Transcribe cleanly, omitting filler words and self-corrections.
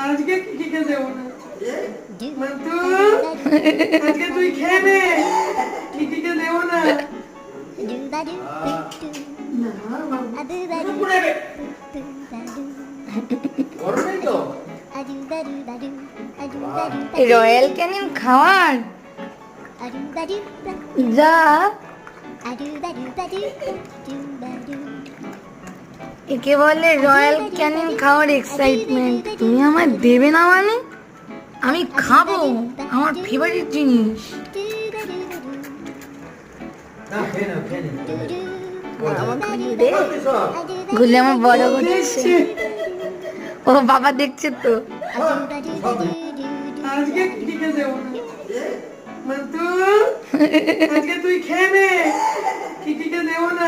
আজকে কিটিকে দেবো না মন্টু, আজকে তুই খেয়ে নে, কিটিকে দেবো না। না রয়্যাল ক্যানিন খাওয়ার যা একে বলে রয়্যাল ক্যানিন খাওয়ার এক্সাইটমেন্ট। তুমি আমায় দেবে না মানে? আমি খাবো, আমার ফেভারিট জিনিস। ঘুরলে আমার বড় করছে। ও বাবা দেখছে তো। আজকে কিটিকে দেবো না মন্টু, আজকে তুই খেয়ে নে, কিটিকে দেবো না।